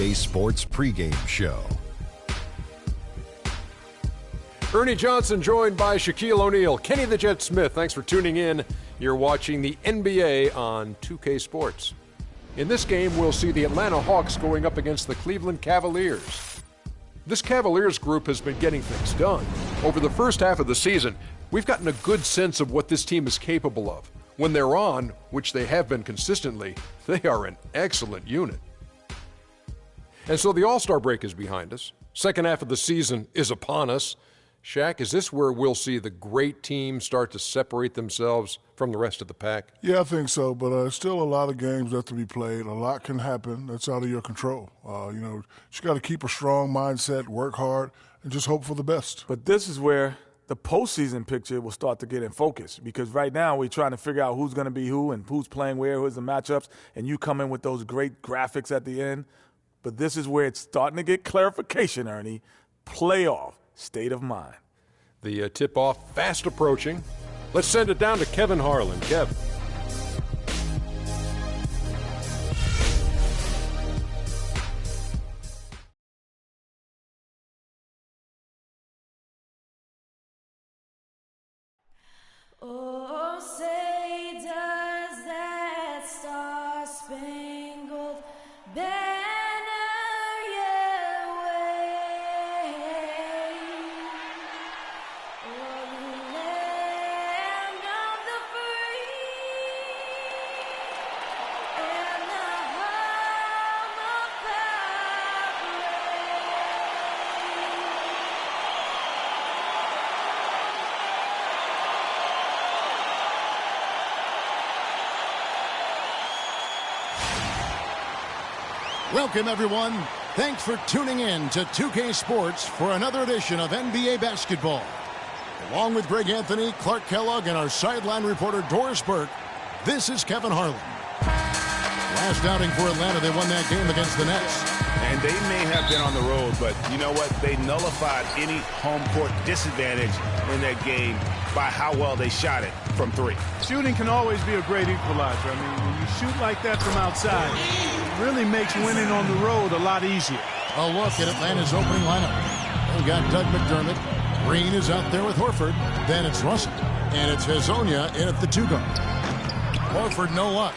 2K Sports pregame show. Ernie Johnson joined by Shaquille O'Neal. Kenny the Jet Smith, thanks for tuning in. You're watching the NBA on 2K Sports. In this game, we'll see the Atlanta Hawks going up against the Cleveland Cavaliers. This Cavaliers group has been getting things done. Over the first half of the season, we've gotten a good sense of what this team is capable of. When they're on, which they have been consistently, they are an excellent unit. And so the All-Star break is behind us. Second half of the season is upon us. Shaq, is this where we'll see the great teams start to separate themselves from the rest of the pack? Yeah, I think so, but still a lot of games have to be played. A lot can happen that's out of your control. You got to keep a strong mindset, work hard, and just hope for the best. But this is where the postseason picture will start to get in focus, because right now we're trying to figure out who's going to be who and who's playing where, who's the matchups, and you come in with those great graphics at the end. But this is where it's starting to get clarification, Ernie. Playoff state of mind. The tip-off fast approaching. Let's send it down to Kevin Harlan. Kev. Oh, say does that star-spangled banner yet wave o'er the land of the free and the home of Welcome, everyone. Thanks for tuning in to 2K Sports for another edition of NBA Basketball. Along with Greg Anthony, Clark Kellogg, and our sideline reporter Doris Burke, this is Kevin Harlan. Last outing for Atlanta, they won that game against the Nets. And they may have been on the road, but you know what? They nullified any home court disadvantage in that game by how well they shot it from three. Shooting can always be a great equalizer. I mean, when you shoot like that from outside, it really makes winning on the road a lot easier. A look at Atlanta's opening lineup. We got Doug McDermott. Green is out there with Horford. Then it's Russell. And it's Hazonia in at the two-guard. Horford, no luck.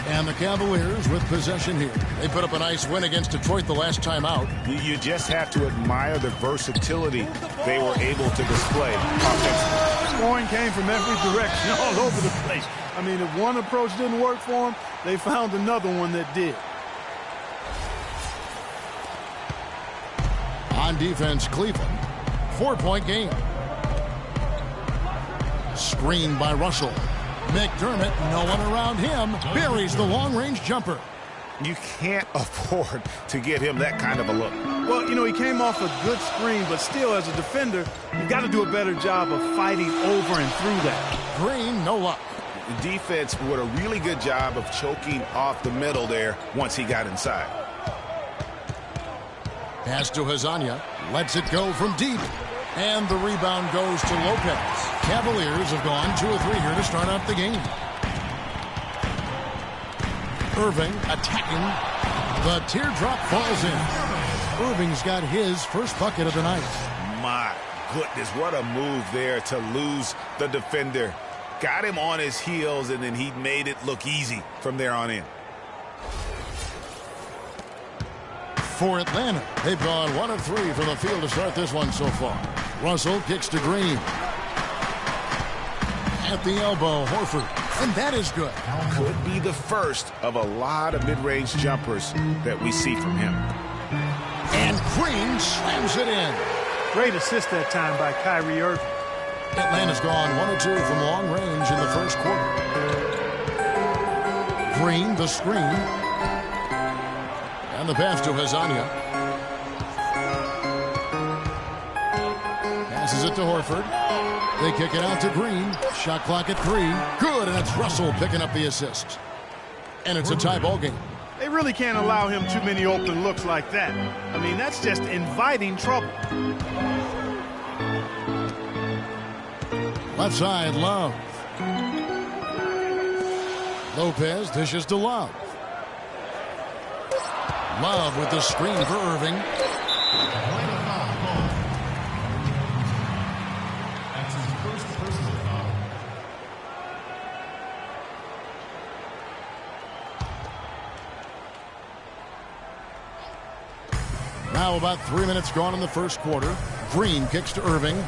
And the Cavaliers with possession here. They put up a nice win against Detroit the last time out. You just have to admire the versatility they were able to display offensively. Scoring came from every direction, all over the place. I mean, if one approach didn't work for them, they found another one that did. On defense, Cleveland. 4-point game. Screen by Russell. McDermott, no one around him, buries the long-range jumper. You can't afford to give him that kind of a look. Well, you know, he came off a good screen, but still, as a defender, you've got to do a better job of fighting over and through that. Green, no luck. The defense did a really good job of choking off the middle there once he got inside. Pass to Hazonia, lets it go from deep. And the rebound goes to Lopez. Cavaliers have gone 2 of 3 here to start out the game. Irving attacking. The teardrop falls in. Irving's got his first bucket of the night. My goodness, what a move there to lose the defender. Got him on his heels, and then he made it look easy from there on in. For Atlanta, they've gone 1 of 3 from the field to start this one so far. Russell kicks to Green. At the elbow, Horford. And that is good. Could be the first of a lot of mid-range jumpers that we see from him. And Green slams it in. Great assist that time by Kyrie Irving. Atlanta's gone 1 of 2 from long range in the first quarter. Green, the screen. And the pass to Hazonia. Passes it to Horford. They kick it out to Green. Shot clock at 3. Good, and it's Russell picking up the assist. And it's a tie ball game. They really can't allow him too many open looks like that. I mean, that's just inviting trouble. Left side, Love. Lopez dishes to Love. Love with the screen for Irving. That's his first personal foul. Now about 3 minutes gone in the first quarter. Green kicks to Irving.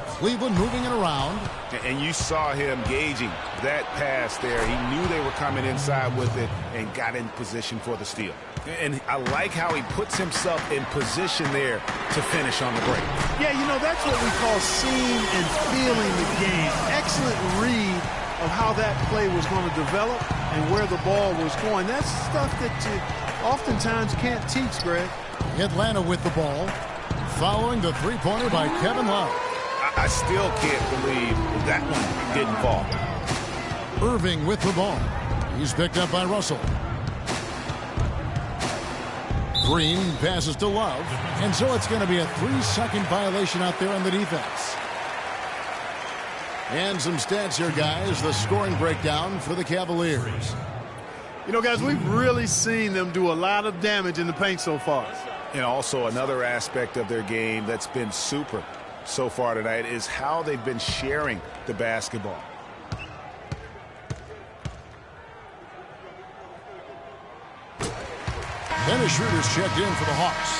Cleveland moving it around. And you saw him gauging that pass there. He knew they were coming inside with it and got in position for the steal. And I like how he puts himself in position there to finish on the break. Yeah, you know, that's what we call seeing and feeling the game. Excellent read of how that play was going to develop and where the ball was going. That's stuff that you oftentimes can't teach, Greg. Atlanta with the ball. Following the three-pointer by Kevin Love. I still can't believe that one didn't fall. Irving with the ball. He's picked up by Russell. Green passes to Love. And so it's going to be a 3-second violation out there on the defense. And some stats here, guys. The scoring breakdown for the Cavaliers. You know, guys, we've really seen them do a lot of damage in the paint so far. And also another aspect of their game that's been super so far tonight is how they've been sharing the basketball. Dennis Schroeder's checked in for the Hawks.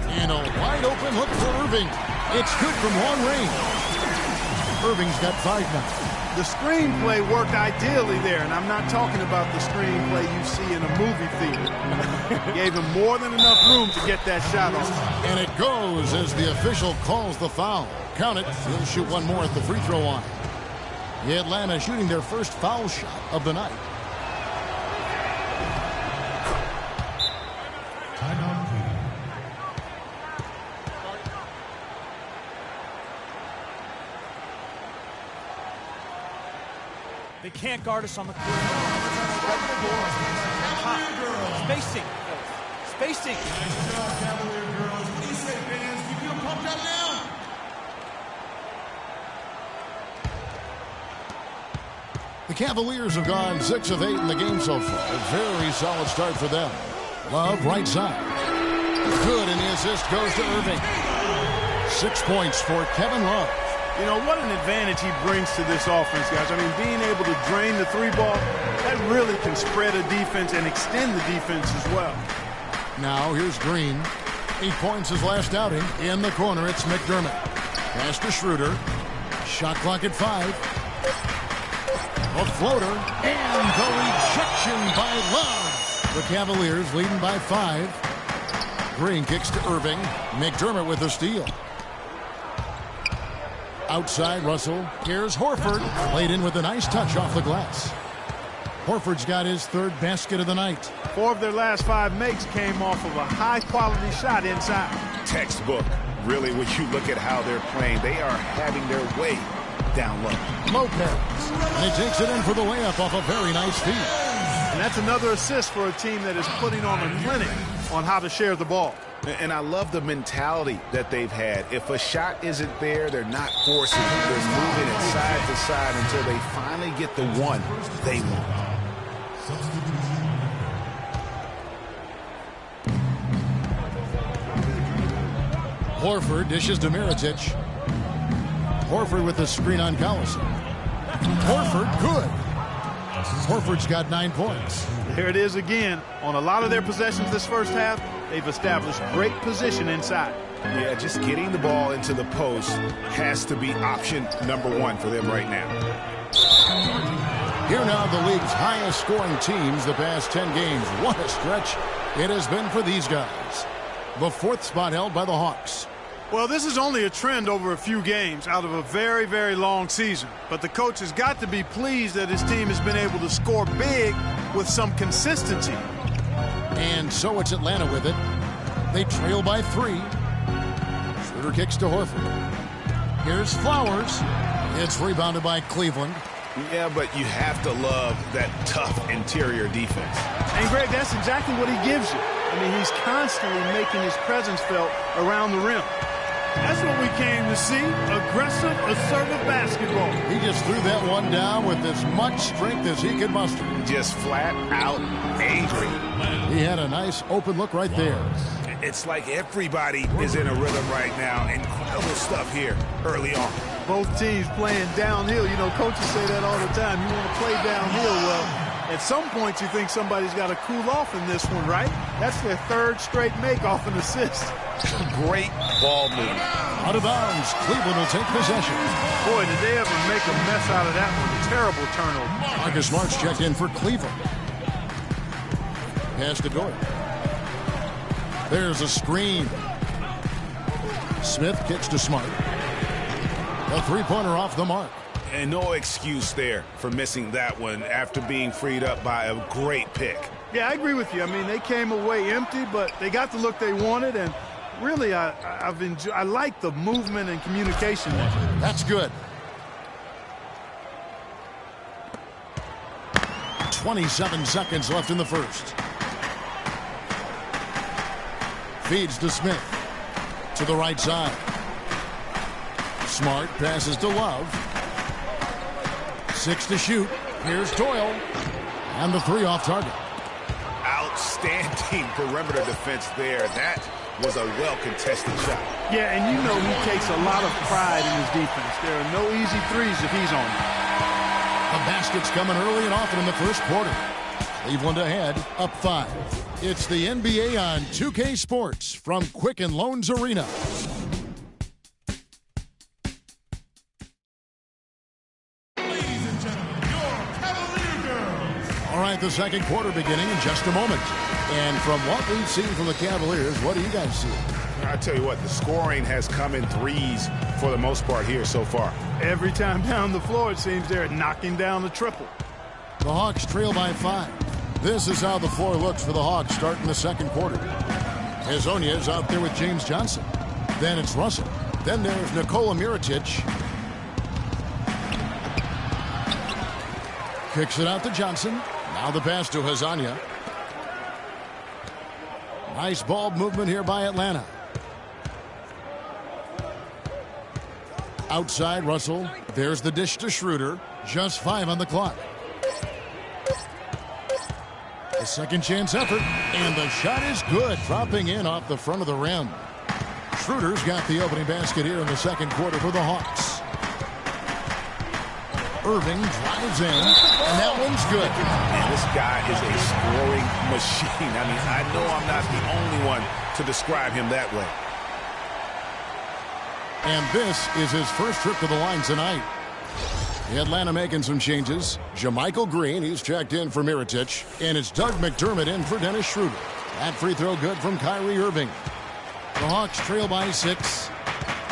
And a wide open look for Irving. It's good from long range. Irving's got 5 now. The screenplay worked ideally there, and I'm not talking about the screenplay you see in a movie theater. Gave him more than enough room to get that shot off. And it goes as the official calls the foul. Count it. He'll shoot one more at the free throw line. Atlanta shooting their first foul shot of the night. Timeout, Cleveland. They can't guard us on the court. Spacing. Spacing. Nice job, Cavalier girls. What do you say, fans? Keep them pumped up now. The Cavaliers have gone 6 of 8 in the game so far. A very solid start for them. Love right side. Good, and the assist goes to Irving. 6 points for Kevin Love. You know, what an advantage he brings to this offense, guys. I mean, being able to drain the 3-ball, that really can spread a defense and extend the defense as well. Now here's Green. 8 points his last outing. In the corner, it's McDermott. Pass to Schroeder. Shot clock at 5. A floater. And the rejection by Love. The Cavaliers leading by 5. Green kicks to Irving. McDermott with a steal. Outside Russell. Here's Horford. Played in with a nice touch off the glass. Horford's got his 3rd basket of the night. 4 of their last 5 makes came off of a high-quality shot inside. Textbook. Really, when you look at how they're playing, they are having their way down low. Lopez. And he takes it in for the layup off a very nice feed. And that's another assist for a team that is putting on a clinic on how to share the ball. And I love the mentality that they've had. If a shot isn't there, they're not forcing it. They're moving it side to side until they finally get the one they want. Horford dishes to Mirotic. Horford with the screen on Collison. Horford, good. Horford's got 9 points. There it is again. On a lot of their possessions this first half, they've established great position inside. Yeah, just getting the ball into the post has to be option number 1 for them right now. Here now the league's highest scoring teams the past 10 games. What a stretch it has been for these guys. The 4th spot held by the Hawks. Well, this is only a trend over a few games out of a very, very long season. But the coach has got to be pleased that his team has been able to score big with some consistency. And so it's Atlanta with it. They trail by 3. Schroeder kicks to Horford. Here's Flowers. It's rebounded by Cleveland. Yeah, but you have to love that tough interior defense. And, Greg, that's exactly what he gives you. I mean, he's constantly making his presence felt around the rim. That's what we came to see. Aggressive, assertive basketball. He just threw that one down with as much strength as he could muster. Just flat out angry. He had a nice open look right there. It's like everybody is in a rhythm right now. Incredible stuff here early on. Both teams playing downhill. You know, coaches say that all the time. You want to play downhill. Well, at some point you think somebody's got to cool off in this one, right? That's their third straight make off an assist. Great ball movement. Out of bounds. Cleveland will take possession. Boy, did they ever make a mess out of that one. Terrible turnover. Marcus Smart's checked in for Cleveland. Pass to Dort. There's a screen. Smith kicks to Smart. A three-pointer off the mark. And no excuse there for missing that one after being freed up by a great pick. Yeah, I agree with you. I mean, they came away empty, but they got the look they wanted, and really, I like the movement and communication there. That's good. 27 seconds left in the first. Feeds to Smith. To the right side. Smart passes to Love. 6 to shoot. Here's Doyle. And the three off target. Outstanding perimeter defense there. That was a well-contested shot. Yeah, and you know he takes a lot of pride in his defense. There are no easy threes if he's on it. The basket's coming early and often in the first quarter. Cleveland ahead, up 5. It's the NBA on 2K Sports from Quicken Loans Arena. Ladies and gentlemen, your Cavalier girls. All right, the second quarter beginning in just a moment. And from what we've seen from the Cavaliers, what do you guys see? I tell you what, the scoring has come in threes for the most part here so far. Every time down the floor, it seems they're knocking down the triple. The Hawks trail by 5. This is how the floor looks for the Hawks starting the second quarter. Hezonja is out there with James Johnson. Then it's Russell. Then there's Nikola Mirotic. Kicks it out to Johnson. Now the pass to Hezonja. Nice ball movement here by Atlanta. Outside Russell. There's the dish to Schroeder. Just 5 on the clock. A second chance effort, and the shot is good, dropping in off the front of the rim. Schroeder's got the opening basket here in the second quarter for the Hawks. Irving drives in, and that one's good. Man, this guy is a scoring machine. I mean, I know I'm not the only one to describe him that way. And this is his first trip to the line tonight. Atlanta making some changes. Jermichael Green, he's checked in for Mirotic. And it's Doug McDermott in for Dennis Schroeder. That free throw good from Kyrie Irving. The Hawks trail by 6.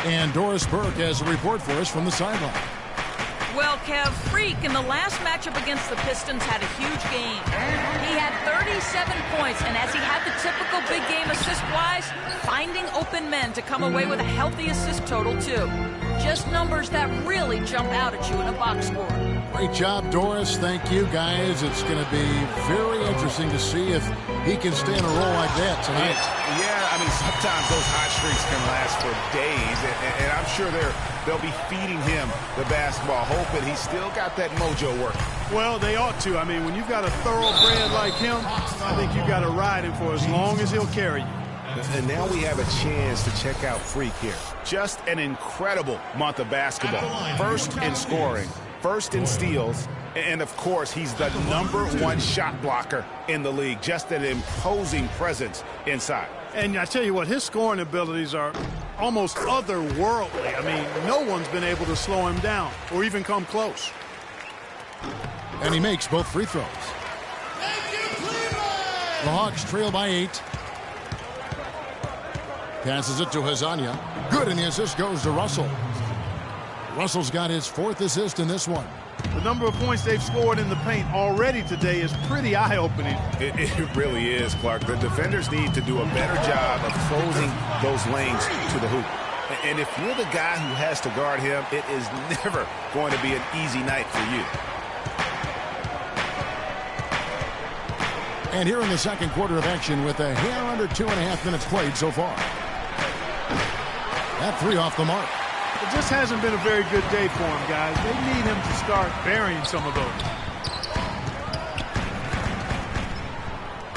And Doris Burke has a report for us from the sideline. Well, Kev, Freak in the last matchup against the Pistons had a huge game. He had 37 points, and as he had the typical big game assist-wise, finding open men to come away with a healthy assist total, too. Just numbers that really jump out at you in a box score. Great job, Doris. Thank you, guys. It's going to be very interesting to see if he can stay in a role like that tonight. Yeah, I mean, sometimes those hot streaks can last for days, and I'm sure they'll be feeding him the basketball, hoping he's still got that mojo working. Well, they ought to. I mean, when you've got a thoroughbred like him, I think you've got to ride him for as long as he'll carry you. And now we have a chance to check out Freak here. Just an incredible month of basketball. First in scoring, first in steals, and of course, he's the #1 shot blocker in the league. Just an imposing presence inside. And I tell you what, his scoring abilities are almost otherworldly. I mean, no one's been able to slow him down or even come close. And he makes both free throws. The Hawks trail by 8. Passes it to Hezonja. Good, and the assist goes to Russell. Russell's got his 4th assist in this one. The number of points they've scored in the paint already today is pretty eye-opening. It really is, Clark. The defenders need to do a better job of closing those lanes to the hoop. And if you're the guy who has to guard him, it is never going to be an easy night for you. And here in the second quarter of action with a hair under 2.5 minutes played so far. That three off the mark. It just hasn't been a very good day for him, guys. They need him to start burying some of those.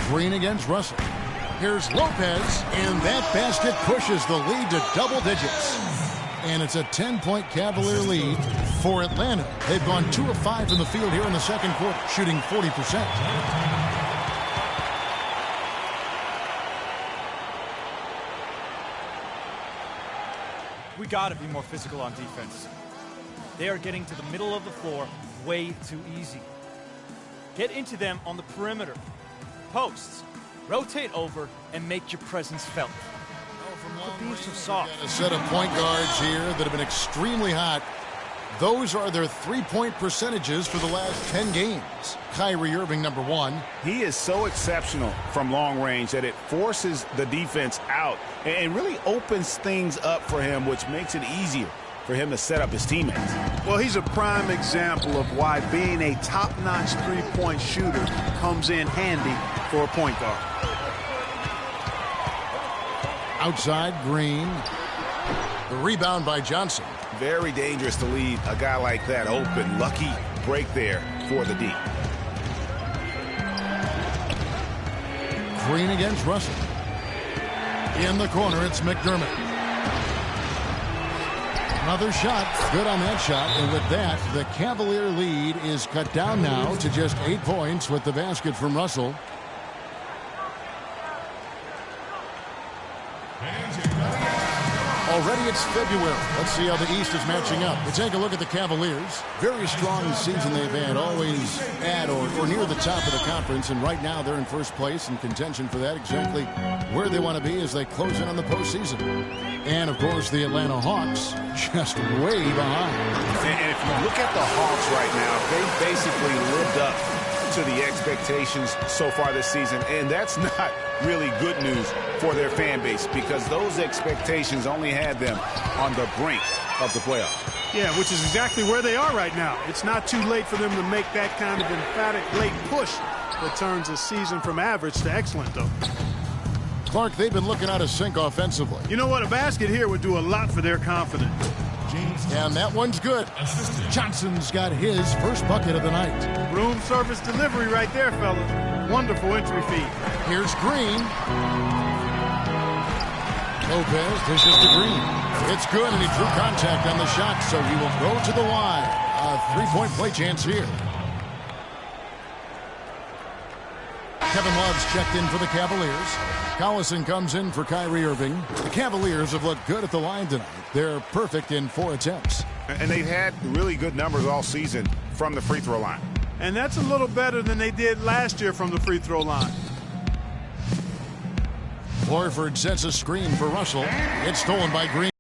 Green against Russell. Here's Lopez, and that basket pushes the lead to double digits. And it's a 10-point Cavalier lead for Atlanta. They've gone 2 of 5 from the field here in the second quarter, shooting 40%. We got to be more physical on defense. They are getting to the middle of the floor way too easy. Get into them on the perimeter. Posts. Rotate over and make your presence felt. Quit being so soft. A set of point guards here that have been extremely hot. Those are their three-point percentages for the last 10 games. Kyrie Irving, number 1. He is so exceptional from long range that it forces the defense out and really opens things up for him, which makes it easier for him to set up his teammates. Well, he's a prime example of why being a top-notch three-point shooter comes in handy for a point guard. Outside, Green. The rebound by Johnson. Very dangerous to leave a guy like that open. Lucky break there for the D. Green against Russell. In the corner, it's McDermott. Another shot. Good on that shot. And with that, the Cavalier lead is cut down now to just 8 points with the basket from Russell. Already it's February. Let's see how the East is matching up. We take a look at the Cavaliers. Very strong season they've had, always at or near the top of the conference, and right now they're in first place in contention for that, exactly where they want to be as they close in on the postseason. And, of course, the Atlanta Hawks just way behind. And if you look at the Hawks right now, they basically lived up to the expectations so far this season, and that's not really good news for their fan base because those expectations only had them on the brink of the playoffs. Yeah, which is exactly where they are right now. It's not too late for them to make that kind of emphatic late push that turns a season from average to excellent, though. Clark, they've been looking out of sync offensively. You know what? A basket here would do a lot for their confidence. And that one's good. Johnson's got his first bucket of the night. Room service delivery right there, fellas. Wonderful entry feed. Here's Green. Lopez dishes to Green. It's good, and he drew contact on the shot, so he will go to the line. A three-point play chance here. Kevin Love's checked in for the Cavaliers. Collison comes in for Kyrie Irving. The Cavaliers have looked good at the line tonight. They're perfect in 4 attempts. And they've had really good numbers all season from the free throw line. And that's a little better than they did last year from the free throw line. Horford sets a screen for Russell. It's stolen by Green.